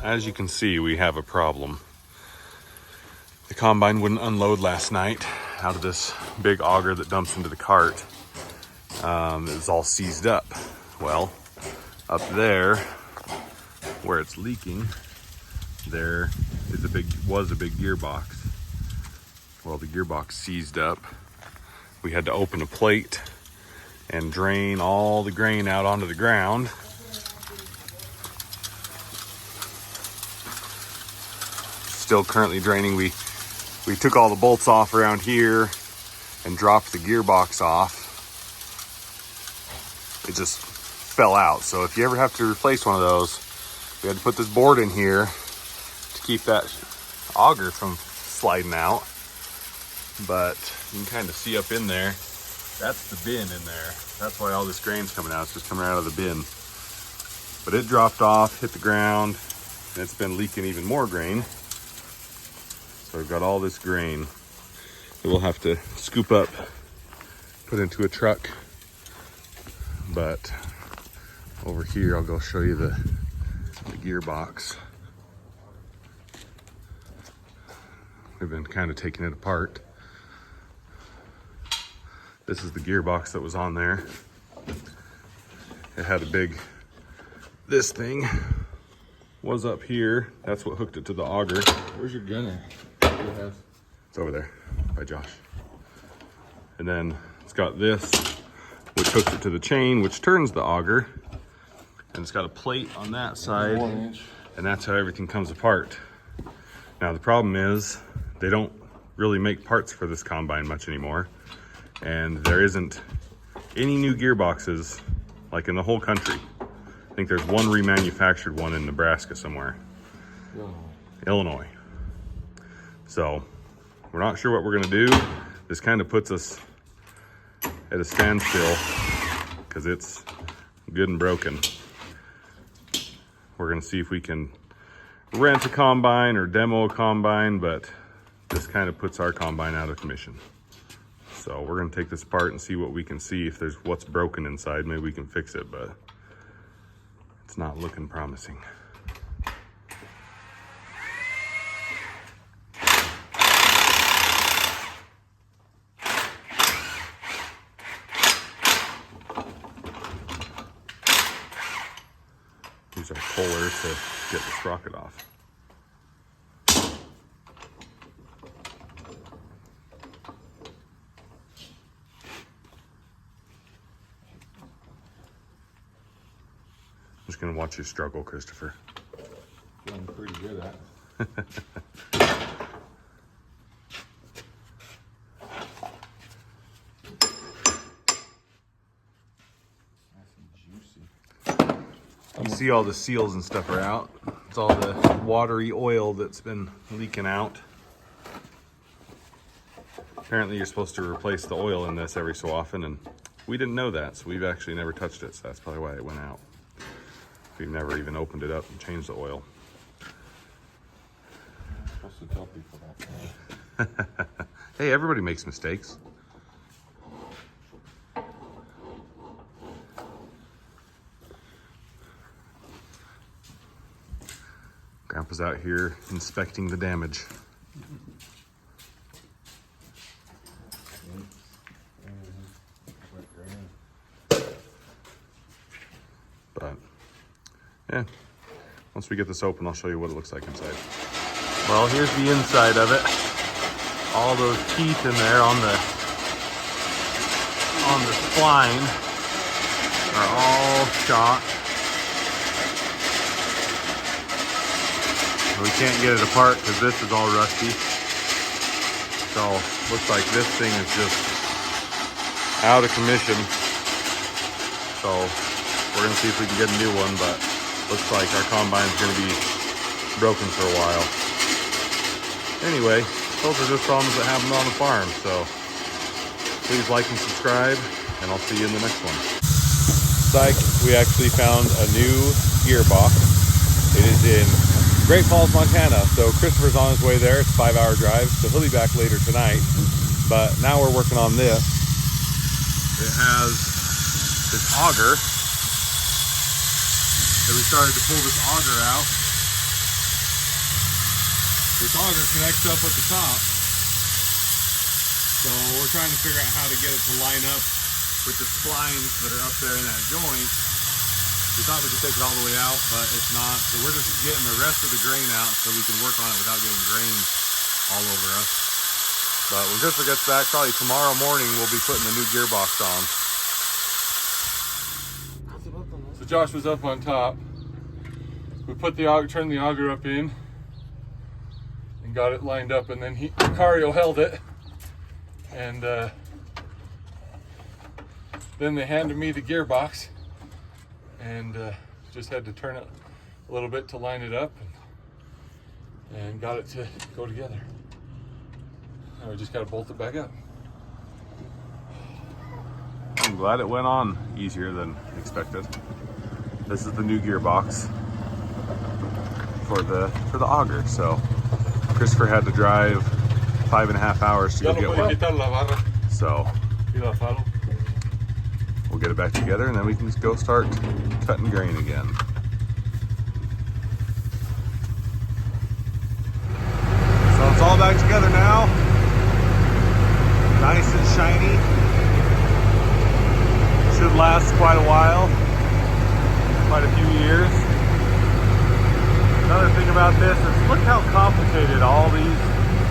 as you can see, we have a problem. The combine wouldn't unload last night out of this big auger that dumps into the cart. It was all seized up. Well, up there where it's leaking, there is was a big gearbox. Well, the gearbox seized up. We had to open a plate and drain all the grain out onto the ground. Still currently draining. We took all the bolts off around here and dropped the gearbox off. It just fell out. So if you ever have to replace one of those, we had to put this board in here to keep that auger from sliding out. But you can kind of see up in there, that's the bin in there. That's why all this grain's coming out. It's just coming out of the bin. But it dropped off, hit the ground, and it's been leaking even more grain. So we've got all this grain that we'll have to scoop up, put into a truck. But over here, I'll go show you the gearbox. We've been kind of taking it apart. This is the gearbox that was on there. It had a this thing was up here. That's what hooked it to the auger. Where's your gunner? It's over there by Josh. And then it's got this, which hooks it to the chain, which turns the auger. And it's got a plate on that side. 1 inch. And that's how everything comes apart. Now the problem is they don't really make parts for this combine much anymore. And there isn't any new gearboxes like in the whole country. I think there's one remanufactured one in Nebraska somewhere. Illinois. So we're not sure what we're gonna do. This kind of puts us at a standstill because it's good and broken. We're gonna see if we can rent a combine or demo a combine, but this kind of puts our combine out of commission. So we're gonna take this apart and see what we can see. If there's what's broken inside, maybe we can fix it, but it's not looking promising. Use our puller to get the sprocket off. I'm just gonna watch you struggle, Christopher. I'm pretty good at it. You see all the seals and stuff are out. It's all the watery oil that's been leaking out. Apparently you're supposed to replace the oil in this every so often, and we didn't know that, so we've actually never touched it, so that's probably why it went out. We've never even opened it up and changed the oil. I'm supposed to tell people that. Hey, everybody makes mistakes. Grandpa's out here inspecting the damage. But yeah, once we get this open, I'll show you what it looks like inside. Well, here's the inside of it. All those teeth in there on the spline are all shot. We can't get it apart because this is all rusty. So looks like this thing is just out of commission. So we're gonna see if we can get a new one, but looks like our combine's gonna be broken for a while. Anyway, those are just problems that happen on the farm. So please like and subscribe, and I'll see you in the next one. Psych, we actually found a new gearbox. It is in Great Falls, Montana. So Christopher's on his way there. It's a 5-hour drive, so he'll be back later tonight. But now we're working on this. It has this auger. So we started to pull this auger out. This auger connects up at the top. So we're trying to figure out how to get it to line up with the splines that are up there in that joint. We thought we could take it all the way out, but it's not. So we're just getting the rest of the grain out so we can work on it without getting grain all over us. But when Christopher gets back, probably tomorrow morning, we'll be putting the new gearbox on. So Josh was up on top. We put the auger, turned the auger up in, and got it lined up, and then Cario held it, and then they handed me the gearbox, and just had to turn it a little bit to line it up, and got it to go together. Now we just got to bolt it back up. I'm glad it went on easier than expected. This is the new gearbox for the auger. So Christopher had to drive 5.5 hours to go get one. So we'll get it back together and then we can just go start cutting grain again. So it's all back together now. Nice and shiny. Should last quite a while, quite a few years. Another thing about this is look how complicated all these,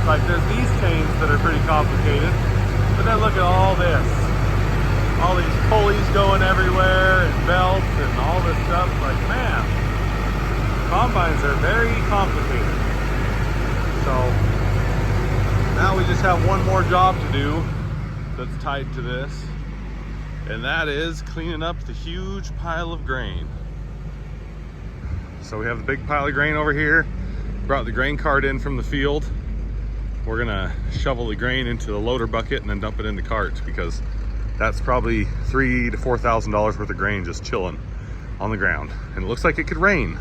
like there's these chains that are pretty complicated, but then look at all this. All these pulleys going everywhere and belts and all this stuff. Like, man, combines are very complicated. So now we just have one more job to do that's tied to this, and that is cleaning up the huge pile of grain. So we have the big pile of grain over here. Brought the grain cart in from the field. We're gonna shovel the grain into the loader bucket and then dump it in the cart because that's probably $3,000 to $4,000 worth of grain just chilling on the ground. And it looks like it could rain.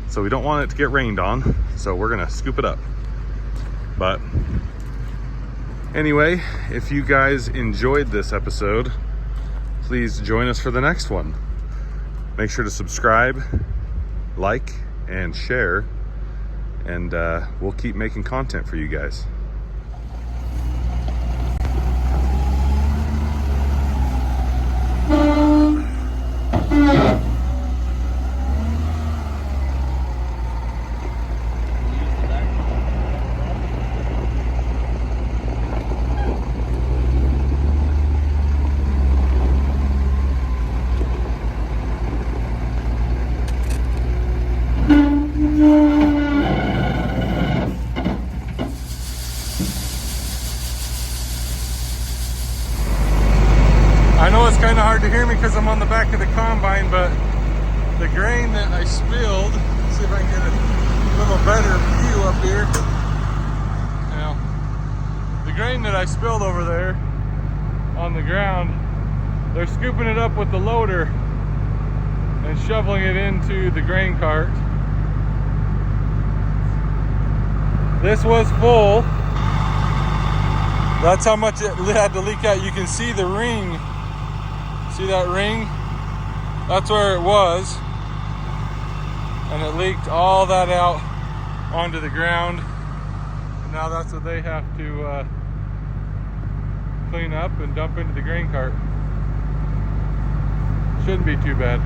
So we don't want it to get rained on. So we're gonna scoop it up. But anyway, if you guys enjoyed this episode, please join us for the next one. Make sure to subscribe, like, and share, and we'll keep making content for you guys. I know it's kind of hard to hear me because I'm on the back of the combine, but the grain that I spilled, let's see if I can get a little better view up here. Now, the grain that I spilled over there on the ground, they're scooping it up with the loader and shoveling it into the grain cart. This was full. That's how much it had to leak out. You can see the ring. See that ring? That's where it was. And it leaked all that out onto the ground. And now that's what they have to clean up and dump into the grain cart. Shouldn't be too bad.